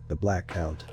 The Black Count.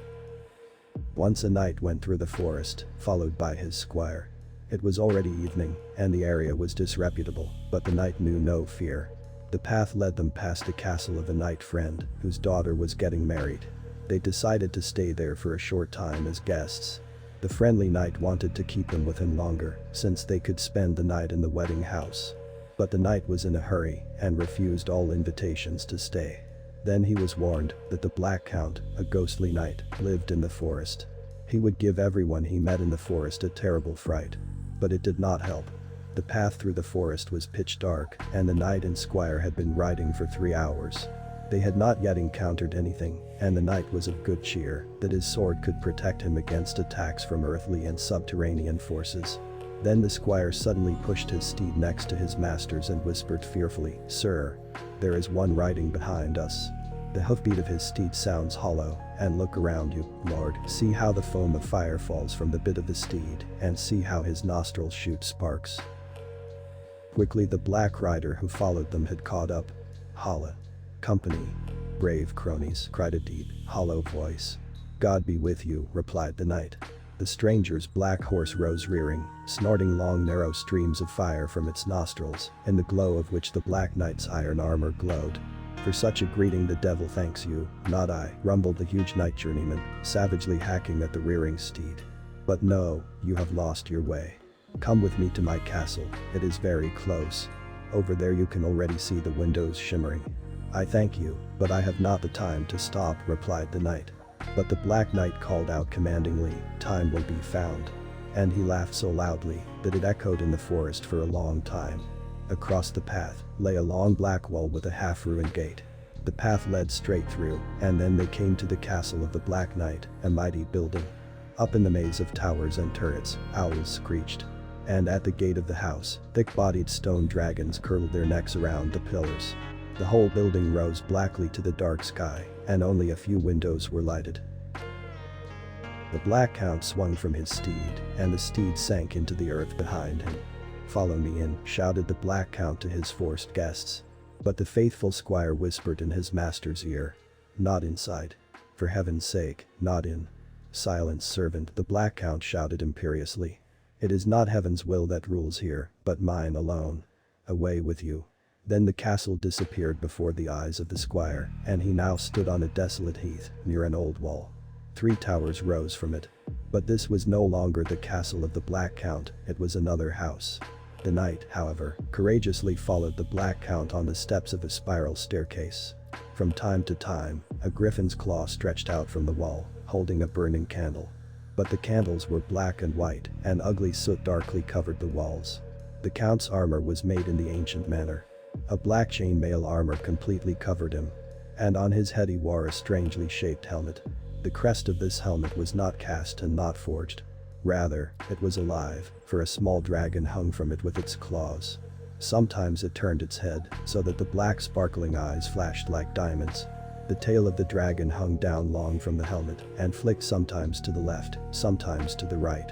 Once a knight went through the forest, followed by his squire. It was already evening, and the area was disreputable, but the knight knew no fear. The path led them past the castle of a knight friend, whose daughter was getting married. They decided to stay there for a short time as guests. The friendly knight wanted to keep them with him longer, since they could spend the night in the wedding house. But the knight was in a hurry, and refused all invitations to stay. Then he was warned that the Black Count, a ghostly knight, lived in the forest. He would give everyone he met in the forest a terrible fright. But it did not help. The path through the forest was pitch dark, and the knight and squire had been riding for 3 hours. They had not yet encountered anything, and the knight was of good cheer that his sword could protect him against attacks from earthly and subterranean forces. Then the squire suddenly pushed his steed next to his master's and whispered fearfully, "Sir, there is one riding behind us." The hoofbeat of his steed sounds hollow, and look around you, Lord, see how the foam of fire falls from the bit of the steed, and see how his nostrils shoot sparks. Quickly the black rider who followed them had caught up. "Holla. Company. Brave cronies," cried a deep, hollow voice. "God be with you," replied the knight. The stranger's black horse rose rearing, snorting long narrow streams of fire from its nostrils, in the glow of which the black knight's iron armor glowed. "For such a greeting the devil thanks you, not I," rumbled the huge knight journeyman, savagely hacking at the rearing steed. "But no, you have lost your way. Come with me to my castle, it is very close. Over there you can already see the windows shimmering." "I thank you, but I have not the time to stop," replied the knight. But the Black Knight called out commandingly, "Time will be found." And he laughed so loudly that it echoed in the forest for a long time. Across the path lay a long black wall with a half-ruined gate. The path led straight through, and then they came to the castle of the Black Knight, a mighty building. Up in the maze of towers and turrets, owls screeched. And at the gate of the house, thick-bodied stone dragons curled their necks around the pillars. The whole building rose blackly to the dark sky, and only a few windows were lighted. The Black Count swung from his steed, and the steed sank into the earth behind him. "Follow me in," shouted the Black Count to his forced guests. But the faithful squire whispered in his master's ear, "Not inside. For heaven's sake, not in." "Silence, servant," the Black Count shouted imperiously. "It is not heaven's will that rules here, but mine alone. Away with you." Then the castle disappeared before the eyes of the squire, and he now stood on a desolate heath, near an old wall. 3 towers rose from it. But this was no longer the castle of the Black Count, it was another house. The knight, however, courageously followed the Black Count on the steps of a spiral staircase. From time to time, a griffin's claw stretched out from the wall, holding a burning candle. But the candles were black and white, and ugly soot darkly covered the walls. The Count's armor was made in the ancient manner. A black chainmail armor completely covered him. And on his head he wore a strangely shaped helmet. The crest of this helmet was not cast and not forged. Rather, it was alive, for a small dragon hung from it with its claws. Sometimes it turned its head, so that the black sparkling eyes flashed like diamonds. The tail of the dragon hung down long from the helmet, and flicked sometimes to the left, sometimes to the right.